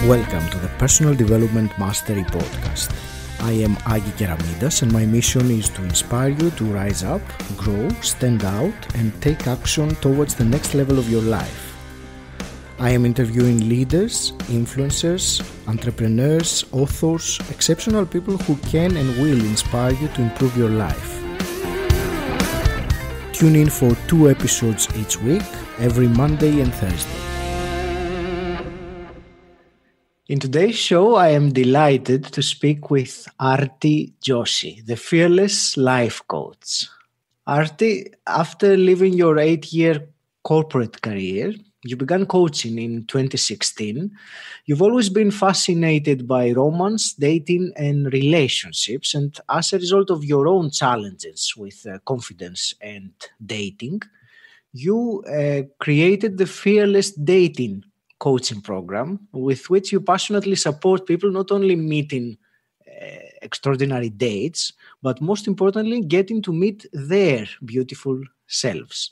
Welcome to the Personal Development Mastery Podcast. I am Agi Keramidas and my mission is to inspire you to rise up, grow, stand out and take action towards the next level of your life. I am interviewing leaders, influencers, entrepreneurs, authors, exceptional people who can and will inspire you to improve your life. Tune in for 2 episodes each week, every Monday and Thursday. In today's show, I am delighted to speak with Arti Joshi, the fearless life coach. Arti, after leaving your 8-year corporate career, you began coaching in 2016. You've always been fascinated by romance, dating, and relationships. And as a result of your own challenges with confidence and dating, you created the Fearless Dating coaching program with which you passionately support people not only meeting extraordinary dates, but most importantly, getting to meet their beautiful selves.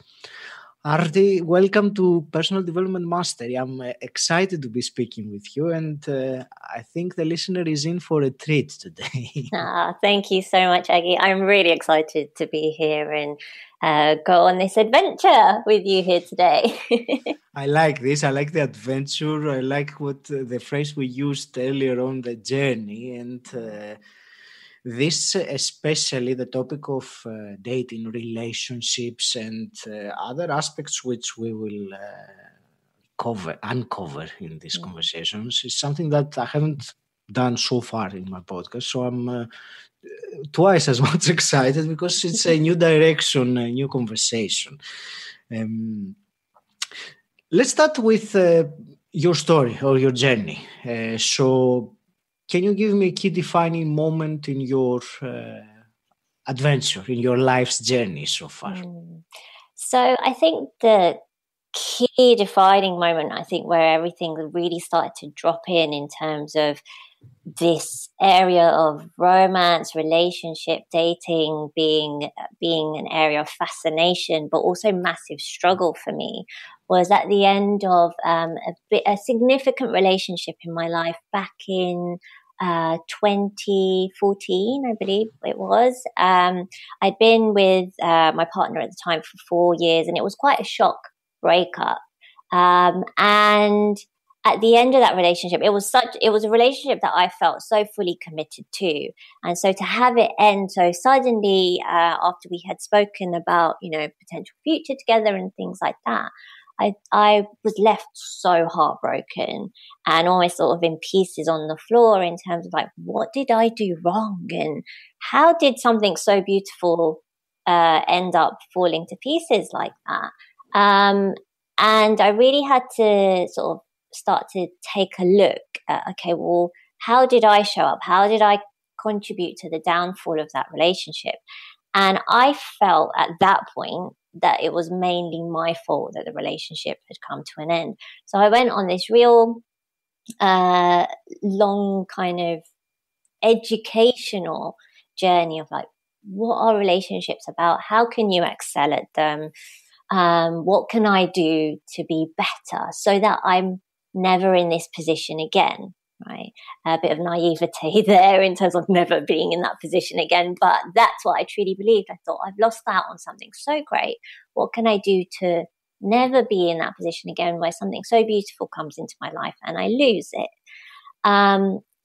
Arti, welcome to Personal Development Mastery. I'm excited to be speaking with you, and I think the listener is in for a treat today. Thank you so much, Aggie. I'm really excited to be here and go on this adventure with you here today. I like this. I like the adventure. I like what the phrase we used earlier on, the journey, and this, especially the topic of dating, relationships, and other aspects which we will uncover in these conversations, is something that I haven't done so far in my podcast. So I'm twice as much excited because it's a new direction, a new conversation. Let's start with your story or your journey. So can you give me a key defining moment in your adventure, in your life's journey so far? So I think the key defining moment, where everything really started to drop in terms of this area of romance, relationship, dating being an area of fascination, but also massive struggle for me, was at the end of a significant relationship in my life back in 2014, I believe it was. I'd been with my partner at the time for 4 years, and it was quite a shock breakup. And at the end of that relationship, it was a relationship that I felt so fully committed to. And so to have it end so suddenly, after we had spoken about, potential future together and things like that, I was left so heartbroken and almost sort of in pieces on the floor in terms of like, what did I do wrong? And how did something so beautiful end up falling to pieces like that? And I really had to sort of start to take a look at, okay, well, how did I show up? How did I contribute to the downfall of that relationship? And I felt at that point that it was mainly my fault that the relationship had come to an end. So I went on this real long kind of educational journey of like, what are relationships about? How can you excel at them? What can I do to be better so that I'm never in this position again, right? A bit of naivete there in terms of never being in that position again, but that's what I truly believed. I thought, I've lost out on something so great. What can I do to never be in that position again where something so beautiful comes into my life and I lose it?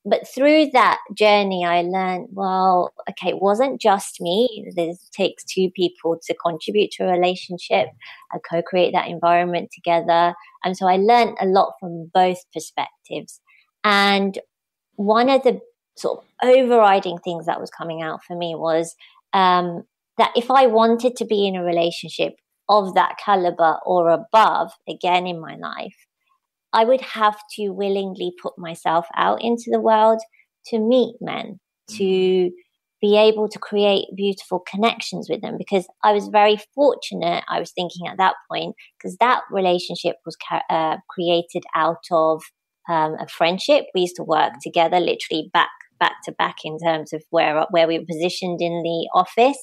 But through that journey, I learned, well, okay, it wasn't just me. It takes 2 people to contribute to a relationship, co-create that environment together. And so I learned a lot from both perspectives. And one of the sort of overriding things that was coming out for me was that if I wanted to be in a relationship of that caliber or above, again in my life, I would have to willingly put myself out into the world to meet men, to be able to create beautiful connections with them, because I was very fortunate, I was thinking at that point, because that relationship was created out of a friendship. We used to work together literally back to back in terms of where we were positioned in the office.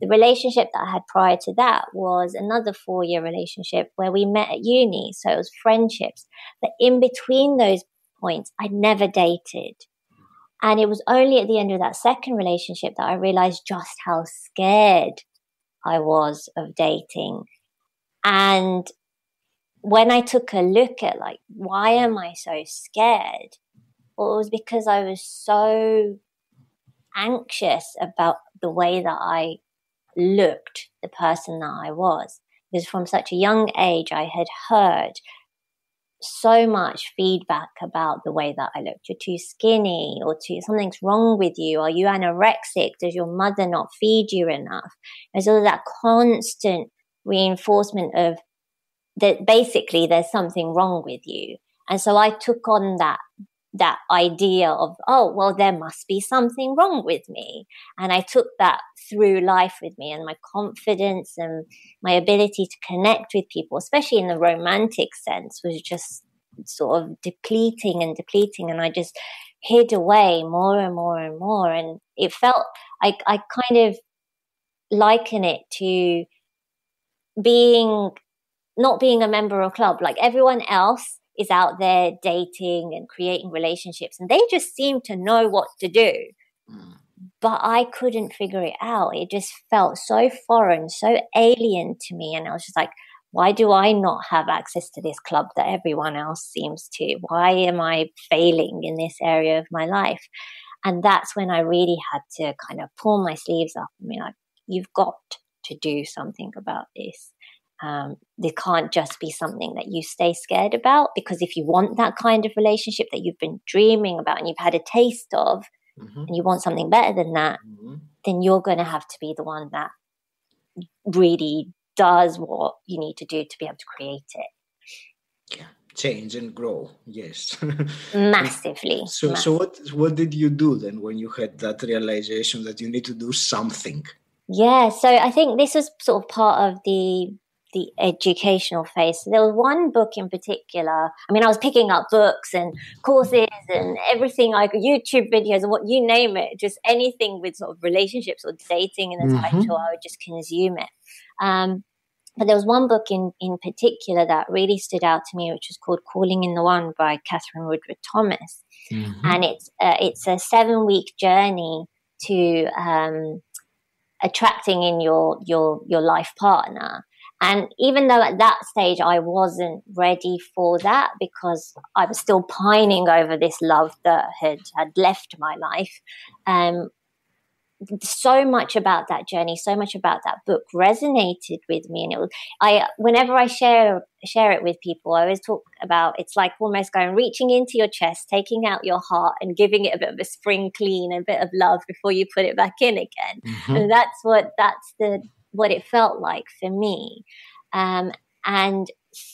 The relationship that I had prior to that was another 4-year relationship where we met at uni. So it was friendships. But in between those point, I never dated. And it was only at the end of that second relationship that I realized just how scared I was of dating. And when I took a look at like, why am I so scared? Well, it was because I was so anxious about the way that I looked, the person that I was. Because from such a young age, I had heard so much feedback about the way that I looked. You're too skinny, or something's wrong with you. Are you anorexic? Does your mother not feed you enough? There's all that constant reinforcement of that basically there's something wrong with you. And so I took on that idea of, oh, well, there must be something wrong with me. And I took that through life with me, and my confidence and my ability to connect with people, especially in the romantic sense, was just sort of depleting. And I just hid away more and more and more. And it felt, I kind of liken it to not being a member of a club. Like everyone else is out there dating and creating relationships, and they just seem to know what to do. But I couldn't figure it out. It just felt so foreign, so alien to me. And I was just like, why do I not have access to this club that everyone else seems to? Why am I failing in this area of my life? And that's when I really had to kind of pull my sleeves up and be like, you've got to do something about this. There can't just be something that you stay scared about, because if you want that kind of relationship that you've been dreaming about and you've had a taste of, and you want something better than that, then you're going to have to be the one that really does what you need to do to be able to create it. Yeah, change and grow. Yes. Massively. So what did you do then when you had that realization that you need to do something? Yeah, so I think this was sort of part of the educational phase. So there was one book in particular. I mean, I was picking up books and courses and everything, like YouTube videos and what you name it, just anything with sort of relationships or dating in the title, I would just consume it. But there was one book in particular that really stood out to me, which was called Calling in the One by Catherine Woodward Thomas. And it's a 7-week journey to attracting in your life partner. And even though at that stage I wasn't ready for that, because I was still pining over this love that had left my life, so much about that journey, so much about that book resonated with me. And whenever I share it with people, I always talk about, it's like almost reaching into your chest, taking out your heart and giving it a bit of a spring clean, a bit of love before you put it back in again. And that's what it felt like for me. And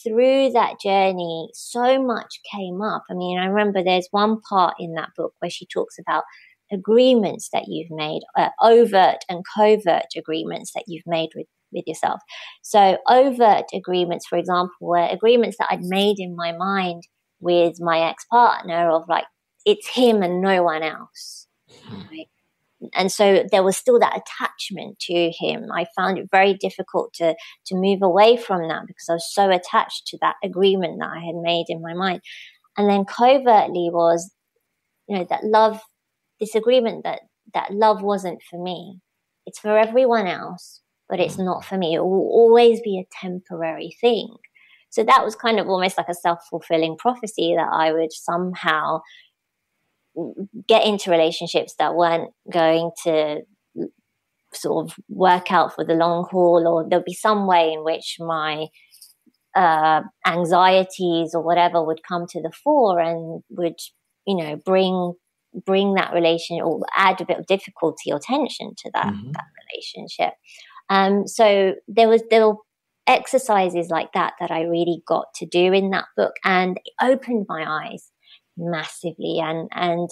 through that journey, so much came up. I mean, I remember there's one part in that book where she talks about agreements that you've made, overt and covert agreements that you've made with yourself. So overt agreements, for example, were agreements that I'd made in my mind with my ex-partner of like, it's him and no one else. Right? And so there was still that attachment to him. I found it very difficult to move away from that because I was so attached to that agreement that I had made in my mind. And then covertly was, that love, this agreement that love wasn't for me. It's for everyone else, but it's not for me. It will always be a temporary thing. So that was kind of almost like a self-fulfilling prophecy that I would somehow get into relationships that weren't going to sort of work out for the long haul, or there'll be some way in which my anxieties or whatever would come to the fore and would, bring that relationship or add a bit of difficulty or tension to that relationship. So there were exercises like that I really got to do in that book, and it opened my eyes massively. And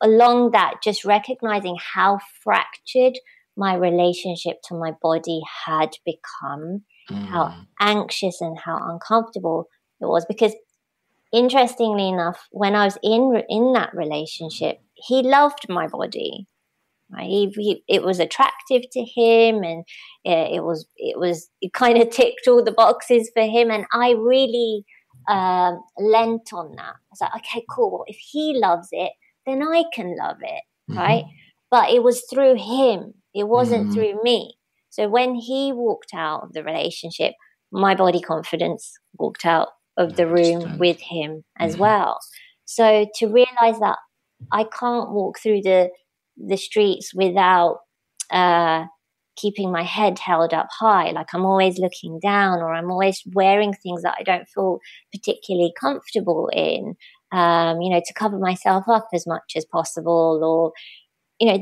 along that, just recognizing how fractured my relationship to my body had become, how anxious and how uncomfortable it was. Because interestingly enough, when I was in that relationship, he loved my body. Right? It was attractive to him, and it kind of ticked all the boxes for him. And I really lent on that. I was like, okay, cool. If he loves it, then I can love it, right? But it was through him. It wasn't through me. So when he walked out of the relationship, my body confidence walked out of the room with him as well. So to realize that I can't walk through the streets without keeping my head held up high, like I'm always looking down, or I'm always wearing things that I don't feel particularly comfortable in, to cover myself up as much as possible, or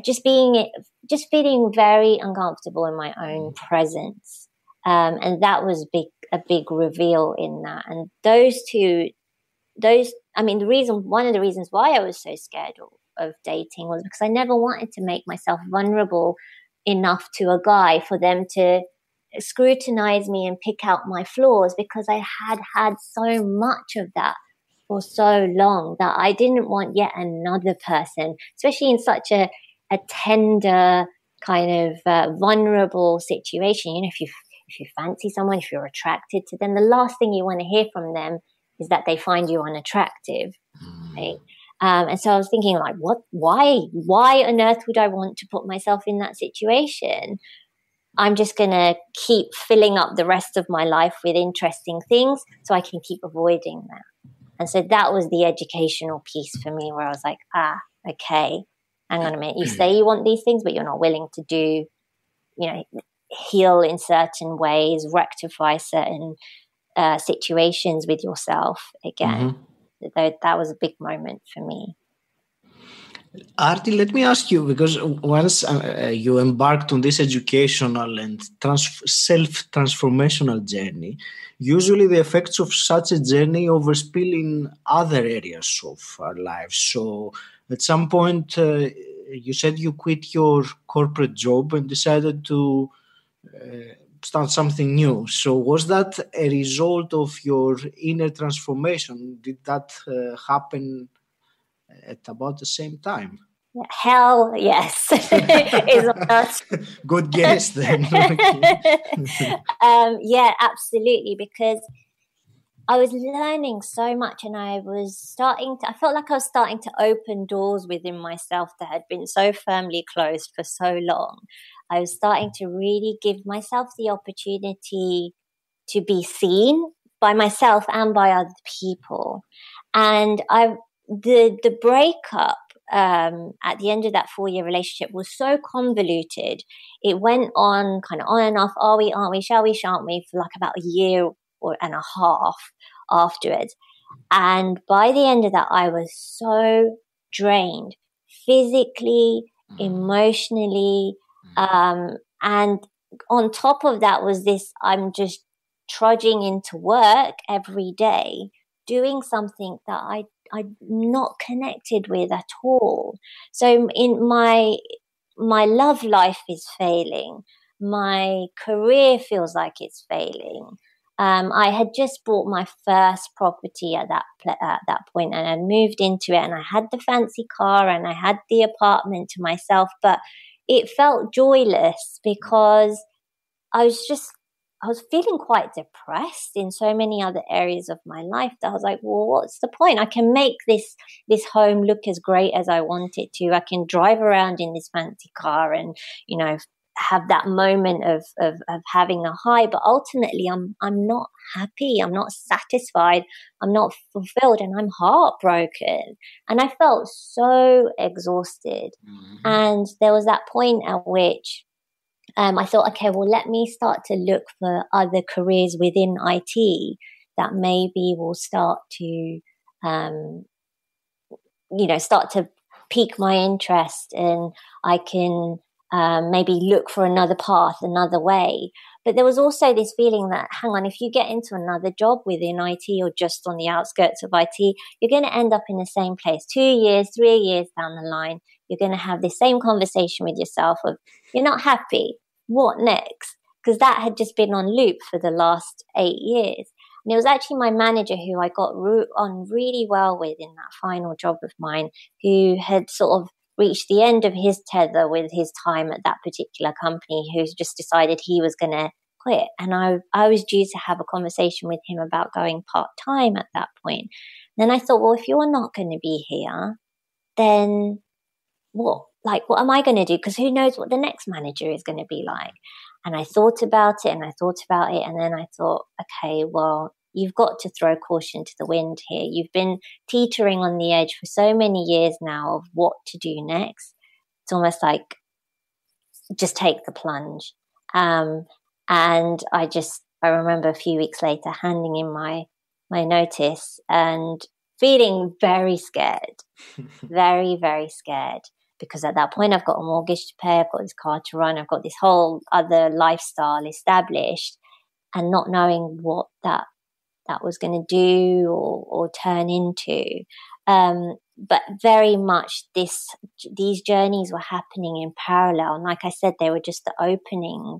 just feeling very uncomfortable in my own presence. And that was a big reveal in that. And one of the reasons why I was so scared of dating was because I never wanted to make myself vulnerable enough to a guy for them to scrutinize me and pick out my flaws, because I had so much of that for so long that I didn't want yet another person, especially in such a tender kind of vulnerable situation. If you fancy someone, if you're attracted to them, the last thing you want to hear from them is that they find you unattractive, right? And so I was thinking, like, why on earth would I want to put myself in that situation? I'm just going to keep filling up the rest of my life with interesting things so I can keep avoiding that. And so that was the educational piece for me, where I was like, okay, hang on a minute. You say you want these things, but you're not willing to do, heal in certain ways, rectify certain situations with yourself again. That was a big moment for me. Arti, let me ask you, because once you embarked on this educational and self-transformational journey, usually the effects of such a journey overspill in other areas of our lives. So at some point, you said you quit your corporate job and decided to start something new. So was that a result of your inner transformation? Did that happen at about the same time? Hell yes. Is not. Good guess then. Yeah, absolutely, because I was learning so much, and I felt like I was starting to open doors within myself that had been so firmly closed for so long. I was starting to really give myself the opportunity to be seen by myself and by other people. And the breakup at the end of that 4-year relationship was so convoluted. It went on kind of on and off. Are we, aren't we, shall we, shan't we, for like about a year and a half afterwards. And by the end of that, I was so drained, physically, emotionally, and on top of that was this, I'm just trudging into work every day, doing something that I'm not connected with at all. So in my love life is failing. My career feels like it's failing. I had just bought my first property at that point, and I moved into it, and I had the fancy car and I had the apartment to myself, but it felt joyless because I was feeling quite depressed in so many other areas of my life that I was like, well, what's the point? I can make this home look as great as I want it to. I can drive around in this fancy car and, have that moment of having a high, but ultimately I'm not happy. I'm not satisfied. I'm not fulfilled, and I'm heartbroken. And I felt so exhausted. And there was that point at which I thought, okay, well, let me start to look for other careers within IT that maybe will start to, start to pique my interest, and I can maybe look for another path, another way. But there was also this feeling that, hang on, if you get into another job within IT or just on the outskirts of IT, you're going to end up in the same place 2 years, 3 years down the line. You're going to have the same conversation with yourself of, you're not happy. What next? Because that had just been on loop for the last 8 years. And it was actually my manager, who I got on really well with in that final job of mine, who had sort of reached the end of his tether with his time at that particular company, who's just decided he was going to quit. And I was due to have a conversation with him about going part-time at that point. Then I thought, well, if you're not going to be here, then what am I going to do? Because who knows what the next manager is going to be like? And I thought about it and I thought about it. And then I thought, okay, well, you've got to throw caution to the wind here. You've been teetering on the edge for so many years now of what to do next. It's almost like just take the plunge. And I remember a few weeks later handing in my notice and feeling very scared, very, very scared. Because at that point, I've got a mortgage to pay, I've got this car to run, I've got this whole other lifestyle established, and not knowing what that was going to do or turn into. But very much these journeys were happening in parallel. And like I said, they were just the opening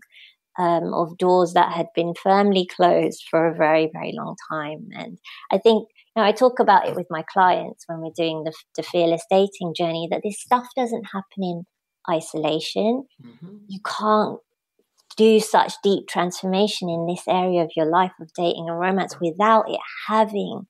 of doors that had been firmly closed for a very, very long time. And I think, I talk about it with my clients when we're doing the fearless dating journey, that this stuff doesn't happen in isolation. Mm-hmm. You can't do such deep transformation in this area of your life of dating and romance without it having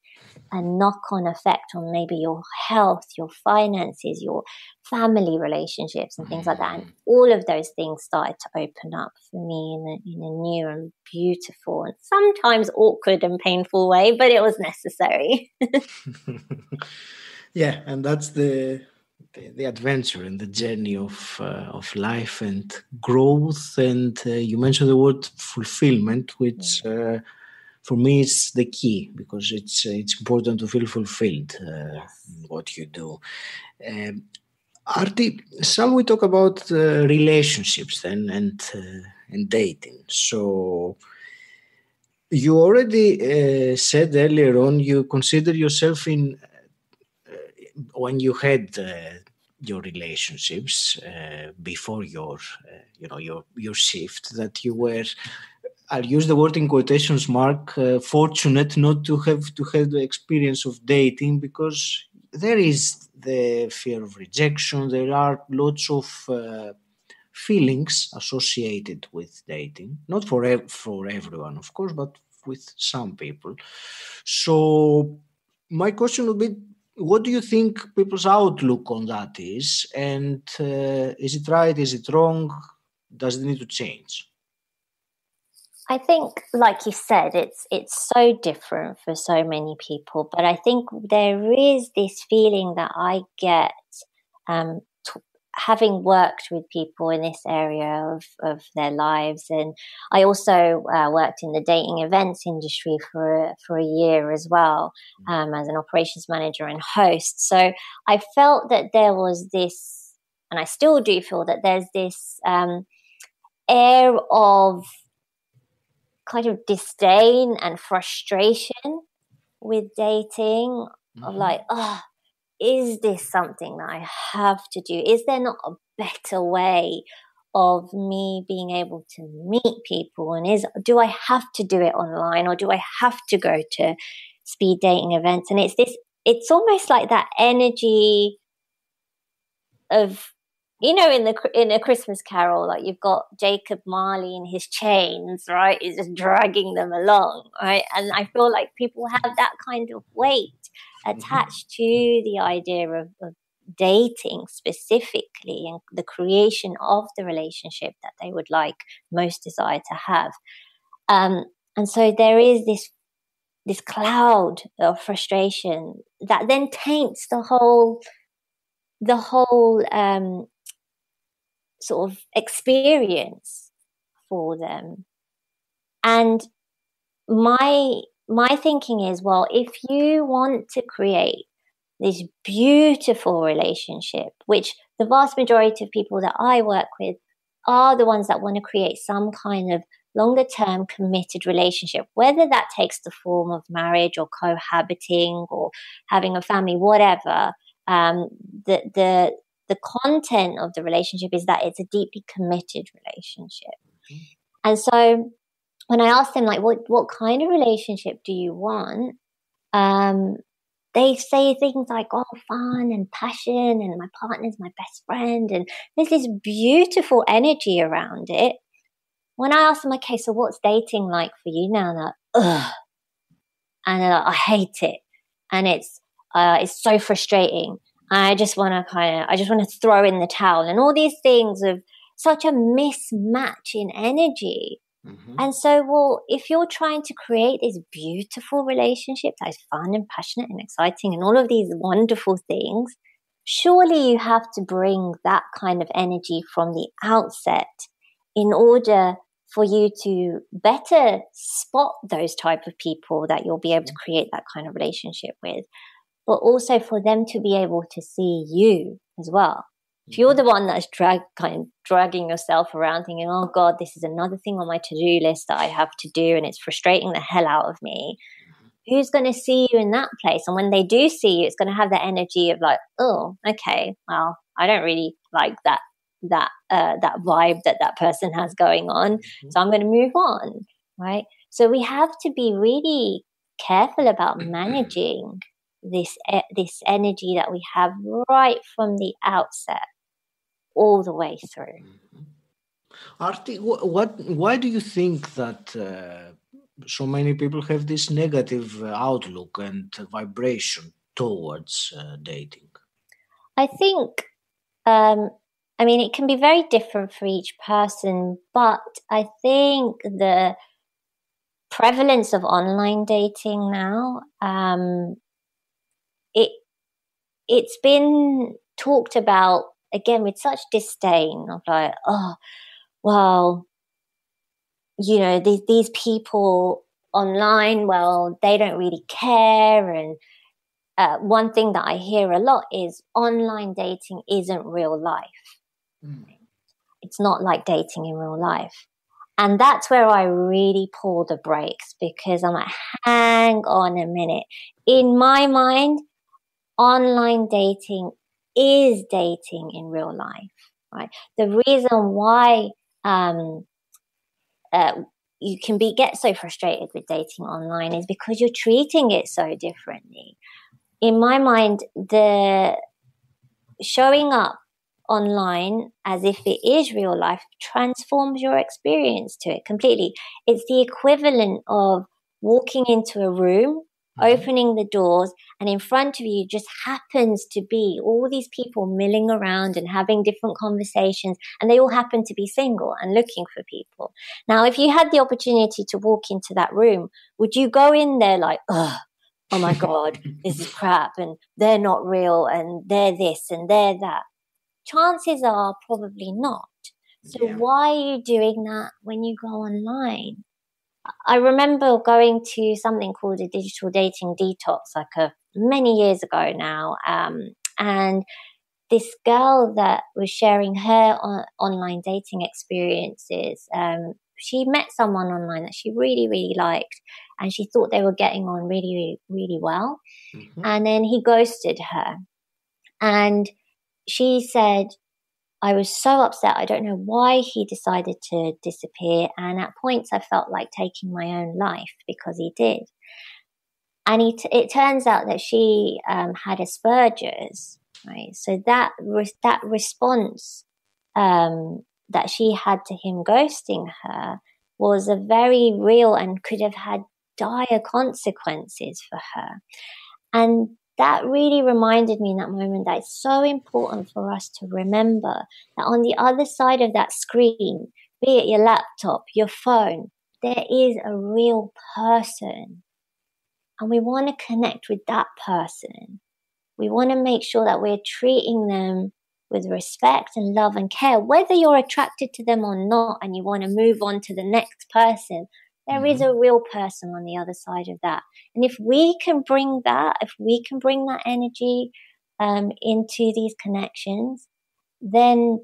a knock-on effect on maybe your health, your finances, your family relationships and things like that. And all of those things started to open up for me in a new and beautiful and sometimes awkward and painful way, but it was necessary. Yeah, and that's the adventure and the journey of life and growth. And you mentioned the word fulfillment, which for me is the key, because it's important to feel fulfilled in what you do. Arti, shall we talk about relationships then and dating? So you already said earlier on you consider yourself in when you had your relationships before your shift, that you were, I'll use the word in quotations mark, fortunate not to have the experience of dating, because there is the fear of rejection. There are lots of feelings associated with dating, not for everyone, of course, but with some people. So my question would be, what do you think people's outlook on that is? And is it right? Is it wrong? Does it need to change? I think, like you said, it's so different for so many people. But I think there is this feeling that I get having worked with people in this area of their lives. And I also worked in the dating events industry for a year as well, as an operations manager and host. So I felt that there was this, and I still do feel that there's this air of kind of disdain and frustration with dating, of like, is this something that I have to do? Is there not a better way of me being able to meet people? And do I have to do it online, or do I have to go to speed dating events? And it's almost like that energy of, in a Christmas Carol, like you've got Jacob Marley in his chains, right? He's just dragging them along, right? And I feel like people have that kind of weight attached to the idea of dating specifically, and the creation of the relationship that they would most desire to have. And so there is this cloud of frustration that then taints the whole sort of experience for them. And my thinking is, well, if you want to create this beautiful relationship, which the vast majority of people that I work with are the ones that want to create some kind of longer term committed relationship, whether that takes the form of marriage or cohabiting or having a family, whatever, the content of the relationship is that it's a deeply committed relationship. And so when I ask them, like, what kind of relationship do you want? They say things like, oh, fun and passion, and my partner's my best friend. And there's this beautiful energy around it. when I ask them, okay, so what's dating like for you now? They're like, ugh, and they're like, I hate it, and it's so frustrating. I just want to throw in the towel, and all these things of such a mismatch in energy. Mm-hmm. And so, well, if you're trying to create this beautiful relationship that is fun and passionate and exciting and all of these wonderful things, surely you have to bring that kind of energy from the outset in order for you to better spot those type of people that you'll be able to create that kind of relationship with, but also for them to be able to see you as well. If you're the one that's dragging yourself around thinking, oh God, this is another thing on my to-do list that I have to do and it's frustrating the hell out of me, who's going to see you in that place? And when they do see you, it's going to have that energy of like, oh, okay, well, I don't really like that vibe that person has going on. So I'm going to move on, right? So we have to be really careful about managing this energy that we have right from the outset all the way through. Arti, why do you think that so many people have this negative outlook and vibration towards dating? I think, I mean, it can be very different for each person, but I think the prevalence of online dating now, it's been talked about again with such disdain of like, oh, well, you know, these people online, well, they don't really care. And one thing that I hear a lot is online dating isn't real life. It's not like dating in real life. And that's where I really pull the brakes, because I'm like, hang on a minute. In my mind, online dating is dating in real life, right? The reason why you can get so frustrated with dating online is because you're treating it so differently. In my mind, the showing up online as if it is real life transforms your experience to it completely. It's the equivalent of walking into a room, opening the doors, and in front of you just happens to be all these people milling around and having different conversations, and they all happen to be single and looking for people. Now, if you had the opportunity to walk into that room, would you go in there like, ugh, oh my God, this is crap, and they're not real, and they're this and they're that? Chances are probably not. So why are you doing that when you go online? I remember going to something called a digital dating detox many years ago now, and this girl that was sharing her online dating experiences, she met someone online that she really, really liked, and she thought they were getting on really, really, really well. And then he ghosted her. And she said, I was so upset. I don't know why he decided to disappear. And at points, I felt like taking my own life because he did. And it turns out that she had Asperger's, right? So that response that she had to him ghosting her was a very real and could have had dire consequences for her. And that really reminded me in that moment that it's so important for us to remember that on the other side of that screen, be it your laptop, your phone, there is a real person. And we want to connect with that person. We want to make sure that we're treating them with respect and love and care, whether you're attracted to them or not, and you want to move on to the next person. There is a real person on the other side of that. And if we can bring that energy into these connections, then,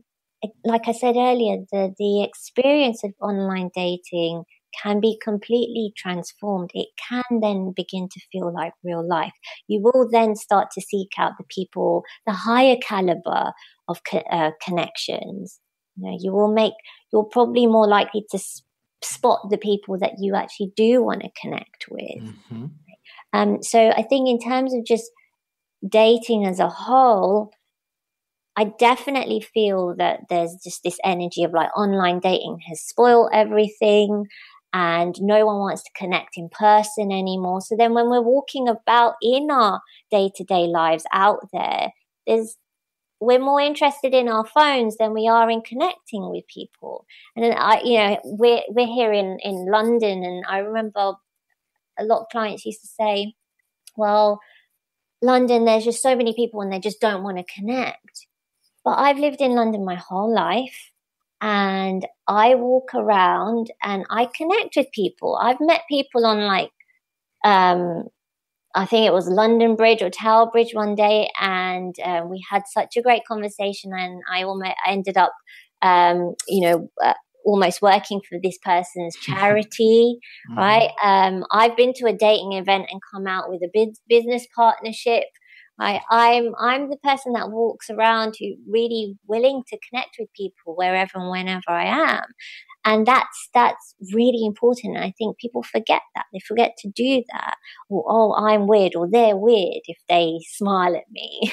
like I said earlier, the experience of online dating can be completely transformed. It can then begin to feel like real life. You will then start to seek out the people, the higher caliber of connections. You know, you're probably more likely to spot the people that you actually do want to connect with. So I think in terms of just dating as a whole, I definitely feel that there's just this energy of like online dating has spoiled everything and no one wants to connect in person anymore. So then when we're walking about in our day-to-day lives out there, we're more interested in our phones than we are in connecting with people. And then we're here in London, and I remember a lot of clients used to say, well, London, there's just so many people and they just don't want to connect. But I've lived in London my whole life, and I walk around and I connect with people. I've met people on I think it was London Bridge or Tower Bridge one day, and we had such a great conversation, and I ended up, almost working for this person's charity, right? I've been to a dating event and come out with a business partnership. I'm the person that walks around who really willing to connect with people wherever and whenever I am. And that's really important. And I think people forget that. They forget to do that. Or, oh, I'm weird, or they're weird if they smile at me,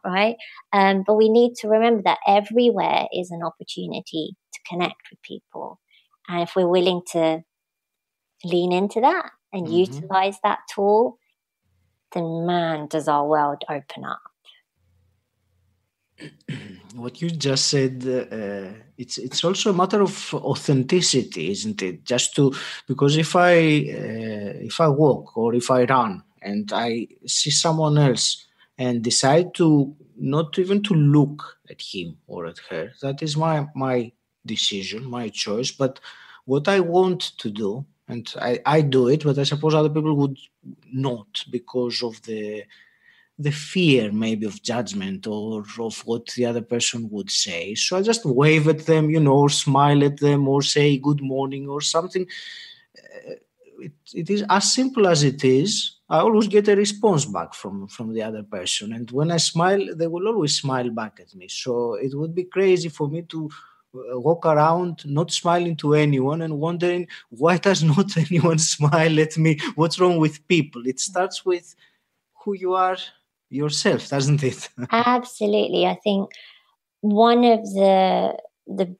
right? But we need to remember that everywhere is an opportunity to connect with people. And if we're willing to lean into that and utilize that tool, then man, does our world open up. What you just said, it's also a matter of authenticity, isn't it? Because if I walk or if I run and I see someone else and decide to not even to look at him or at her, that is my decision, my choice. But what I want to do, and I do it, but I suppose other people would not, because of the fear maybe of judgment or of what the other person would say. So I just wave at them, or smile at them or say good morning or something. It is as simple as it is. I always get a response back from the other person. And when I smile, they will always smile back at me. So it would be crazy for me to walk around not smiling to anyone and wondering, why does not anyone smile at me? What's wrong with people? It starts with who you are yourself, doesn't it? Absolutely. I think one of the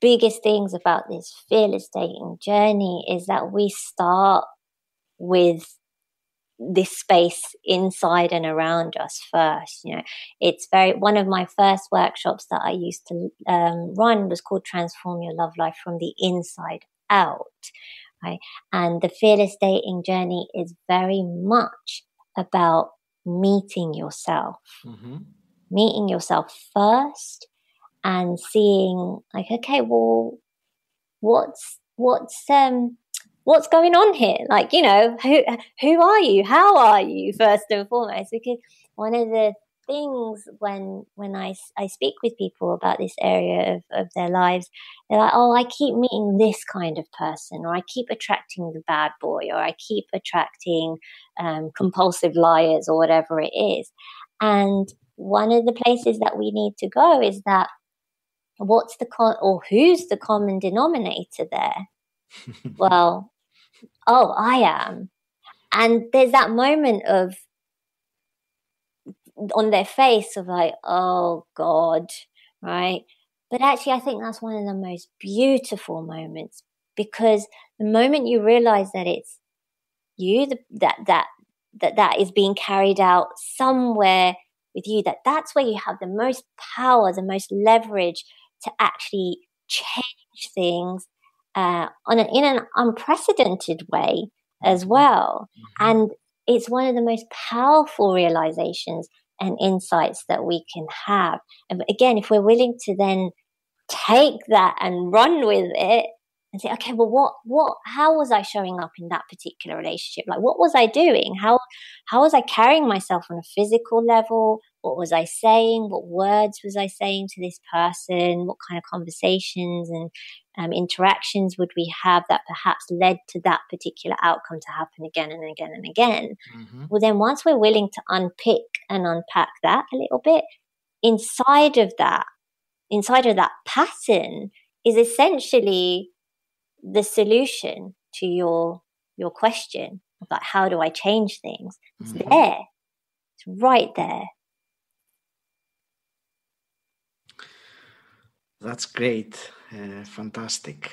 biggest things about this fearless dating journey is that we start with this space inside and around us first. It's one of my first workshops that I used to run was called Transform Your Love Life from the Inside Out, right? And the fearless dating journey is very much about meeting yourself first, and seeing like, okay, well, what's going on here? Like, who are you? How are you, first and foremost? Because one of the things when I speak with people about this area of their lives, they're like, oh, I keep meeting this kind of person, or I keep attracting the bad boy, or I keep attracting compulsive liars, or whatever it is. And one of the places that we need to go is that who's the common denominator there? Well, oh, I am. And there's that moment of on their face of like, oh God, right? But actually, I think that's one of the most beautiful moments, because the moment you realize that it's you, that is being carried out somewhere with you, that's where you have the most power, the most leverage to actually change things in an unprecedented way as well. And it's one of the most powerful realizations and insights that we can have. And again, if we're willing to then take that and run with it and say, okay, well, how was I showing up in that particular relationship? Like, what was I doing? How was I carrying myself on a physical level? What was I saying? What words was I saying to this person? What kind of conversations and interactions would we have that perhaps led to that particular outcome to happen again and again and again? Well, then once we're willing to unpick and unpack that a little bit, inside of that pattern is essentially the solution to your question about how do I change things. It's there. It's right there. That's great. Fantastic.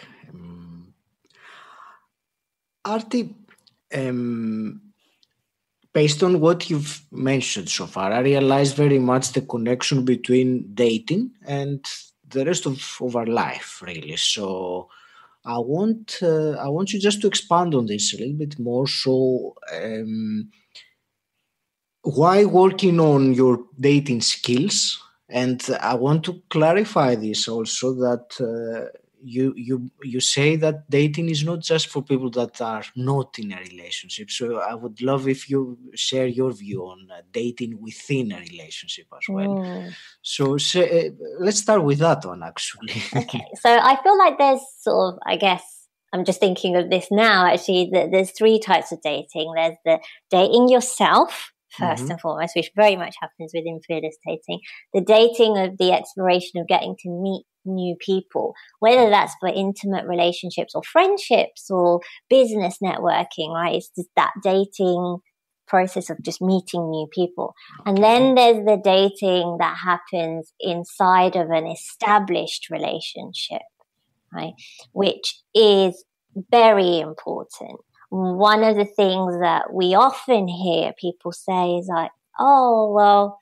Artie, based on what you've mentioned so far, I realize very much the connection between dating and the rest of our life, really. So I want you just to expand on this a little bit more. So, why working on your dating skills? And I want to clarify this also that you say that dating is not just for people that are not in a relationship. So I would love if you share your view on dating within a relationship as well. So let's start with that one, actually. Okay, so I feel like there's sort of, I guess, I'm just thinking of this now, actually, that there's three types of dating. There's the dating yourself, first and foremost, which very much happens within fearless dating. The dating of the exploration of getting to meet new people, whether that's for intimate relationships or friendships or business networking, right? It's just that dating process of just meeting new people. And then there's the dating that happens inside of an established relationship, right? Which is very important. One of the things that we often hear people say is like, oh, well,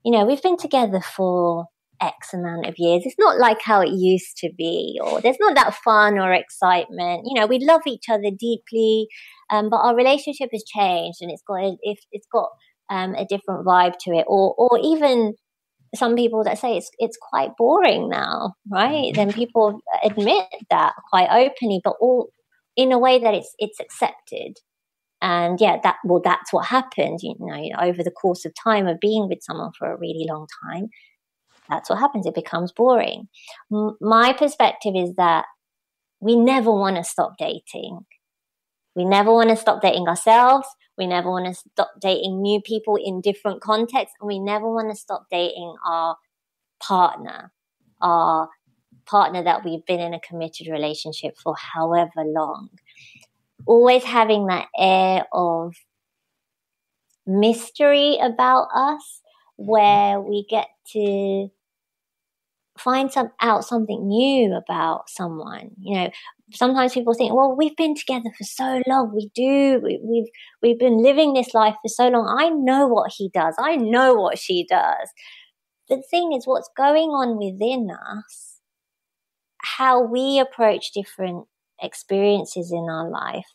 you know, we've been together for X amount of years. It's not like how it used to be, or there's not that fun or excitement. You know, we love each other deeply, but our relationship has changed, and it's got a different vibe to it, or even some people that say it's quite boring now, right? Then people admit that quite openly, but all in a way that it's accepted. And yeah, that's what happens, you know, over the course of time of being with someone for a really long time. That's what happens. It becomes boring. My perspective is that we never want to stop dating. We never want to stop dating ourselves. We never want to stop dating new people in different contexts. And we never want to stop dating our partner that we've been in a committed relationship for however long. Always having that air of mystery about us, where we get to find out something new about someone. You know, sometimes people think, well, we've been together for so long. We've been living this life for so long. I know what he does. I know what she does. The thing is, what's going on within us, how we approach different experiences in our life.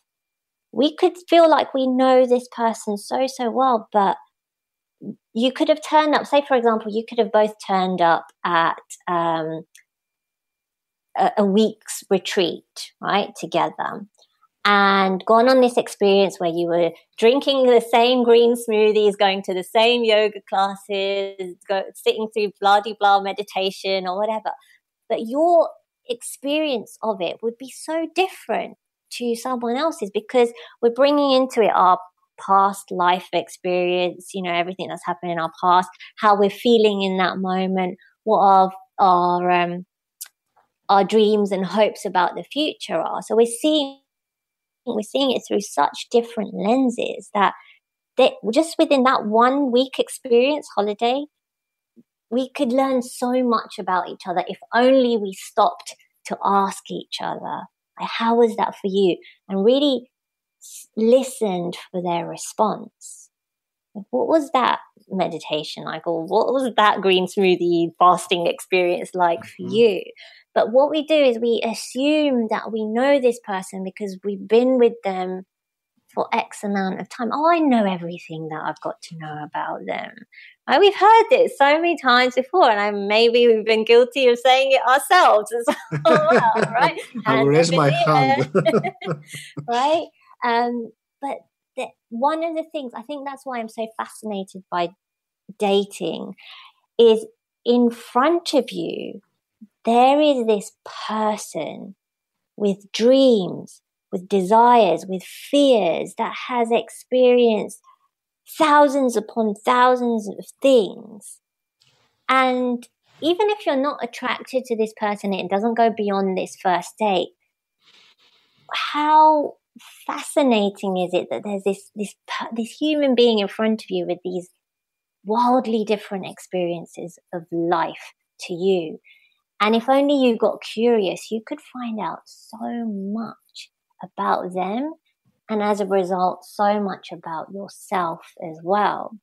We could feel like we know this person so well, but you could have turned up, say, for example, you could have both turned up at a week's retreat, right, together, and gone on this experience where you were drinking the same green smoothies, going to the same yoga classes, sitting through blah-de-blah meditation or whatever. But your experience of it would be so different to someone else's, because we're bringing into it our past life experience, you know, everything that's happened in our past, how we're feeling in that moment, what our dreams and hopes about the future are. So we're seeing it through such different lenses that just within that 1 week experience holiday, we could learn so much about each other if only we stopped to ask each other, like, how was that for you? And really listened for their response. What was that meditation like? Or what was that green smoothie fasting experience like for you? But what we do is we assume that we know this person because we've been with them for X amount of time. Oh, I know everything that I've got to know about them. Right? We've heard this so many times before, and maybe we've been guilty of saying it ourselves as well, right? I will raise my hand. Right? But one of the things, I think that's why I'm so fascinated by dating, is in front of you, there is this person with dreams, with desires, with fears, that has experienced thousands upon thousands of things. And even if you're not attracted to this person, it doesn't go beyond this first date. How fascinating is it that there's this human being in front of you with these wildly different experiences of life to you? And if only you got curious, you could find out so much about them. And as a result, so much about yourself as well.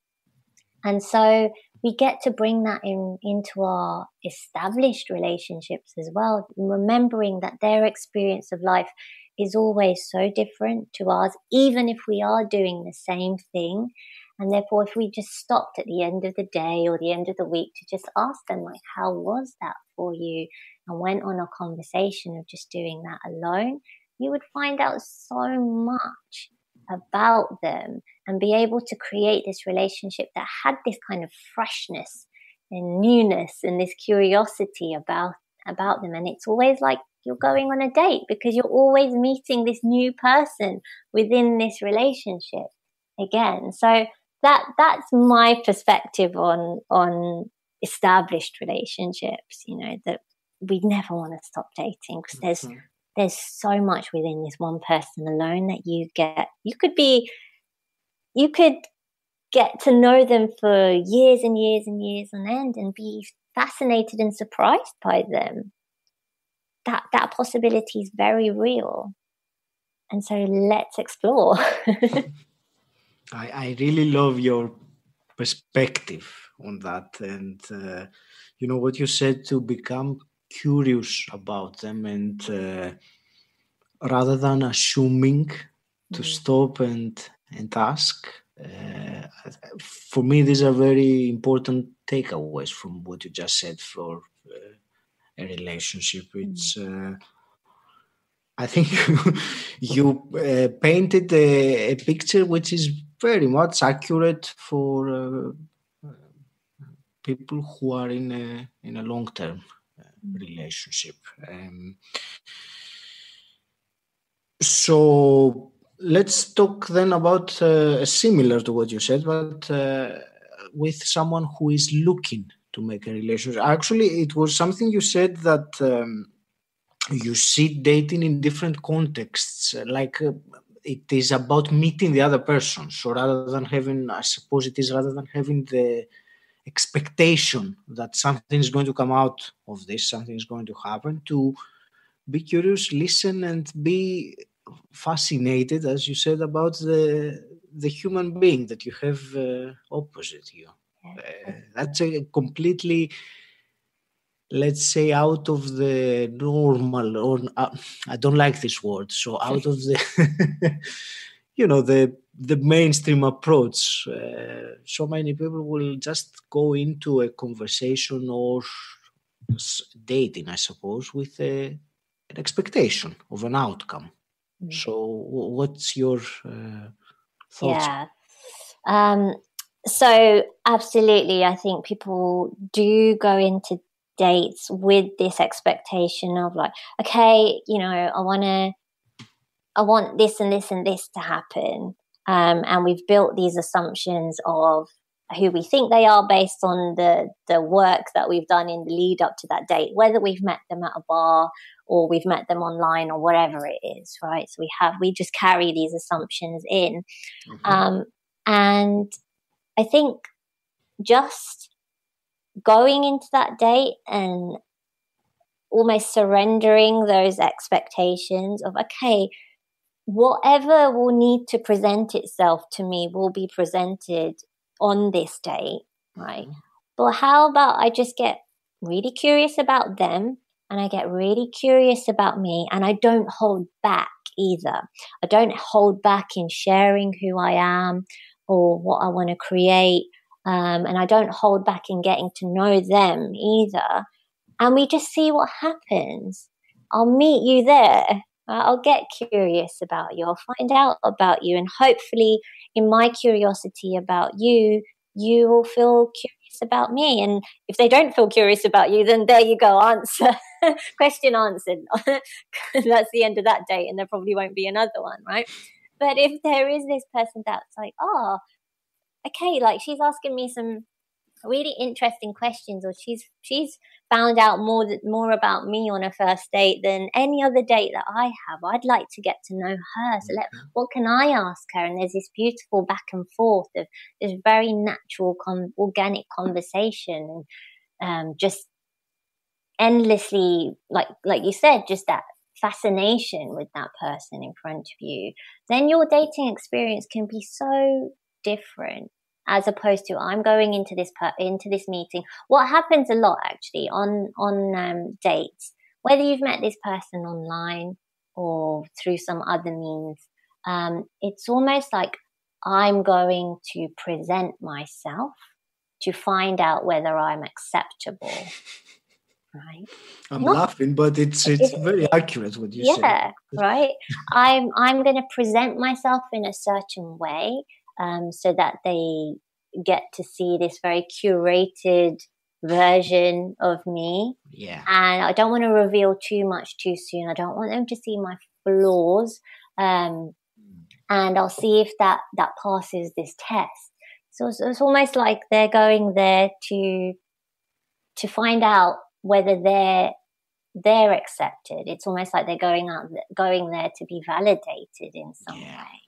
And so we get to bring that into our established relationships as well, remembering that their experience of life is always so different to ours, even if we are doing the same thing. And therefore, if we just stopped at the end of the day or the end of the week to just ask them, like, how was that for you? And went on a conversation of just doing that alone, you would find out so much about them and be able to create this relationship that had this kind of freshness and newness and this curiosity about them. And it's always like you're going on a date, because you're always meeting this new person within this relationship again. So that's my perspective on established relationships, you know, that we never want to stop dating, because there's so much within this one person alone that you could get to know them for years and years and years on end and be fascinated and surprised by them. That possibility is very real. And so let's explore. I really love your perspective on that. And, you know, what you said, to become curious about them, and rather than assuming, to stop and ask. For me, these are very important takeaways from what you just said for a relationship. It's I think you painted a picture which is very much accurate for people who are in a long-term relationship. So let's talk then about similar to what you said, but with someone who is looking to make a relationship. Actually, it was something you said that you see dating in different contexts, like it is about meeting the other person. So rather than having, I suppose it is rather than having the expectation that something is going to come out of this, something is going to happen, to be curious, listen, and be fascinated, as you said, about the human being that you have opposite you. That's a completely, let's say, out of the normal, or I don't like this word, so out of the you know, the mainstream approach. So many people will just go into a conversation or dating, I suppose, with an expectation of an outcome. So what's your thoughts? Yeah. So absolutely, I think people do go into dates with this expectation of like, okay, you know, I want this and this and this to happen. And we've built these assumptions of who we think they are based on the work that we've done in the lead up to that date, whether we've met them at a bar or we've met them online or whatever it is, right? So we just carry these assumptions in. And I think just going into that date and almost surrendering those expectations of, okay, whatever will need to present itself to me will be presented on this date, right? But how about I just get really curious about them, and I get really curious about me, and I don't hold back either. I don't hold back in sharing who I am or what I want to create, and I don't hold back in getting to know them either. And we just see what happens. I'll meet you there. I'll get curious about you. I'll find out about you. And hopefully in my curiosity about you, you will feel curious about me. And if they don't feel curious about you, then there you go, answer. Question answered. That's the end of that date, and there probably won't be another one, right? But if there is this person that's like, oh, okay, like she's asking me some really interesting questions, or she's found out more about me on a first date than any other date that I have. I'd like to get to know her. So what can I ask her? And there's this beautiful back and forth of this very natural, organic conversation, and just endlessly, like you said, just that fascination with that person in front of you, then your dating experience can be so different, as opposed to I'm going into this meeting. What happens a lot actually on dates, whether you've met this person online or through some other means, it's almost like I'm going to present myself to find out whether I'm acceptable. Right. I'm laughing, but it's very accurate what you say. Yeah, right. I'm going to present myself in a certain way, so that they get to see this very curated version of me. Yeah. And I don't want to reveal too much too soon. I don't want them to see my flaws. And I'll see if that passes this test. So it's almost like they're going there to find out whether they're accepted. It's almost like they're going there to be validated in some way,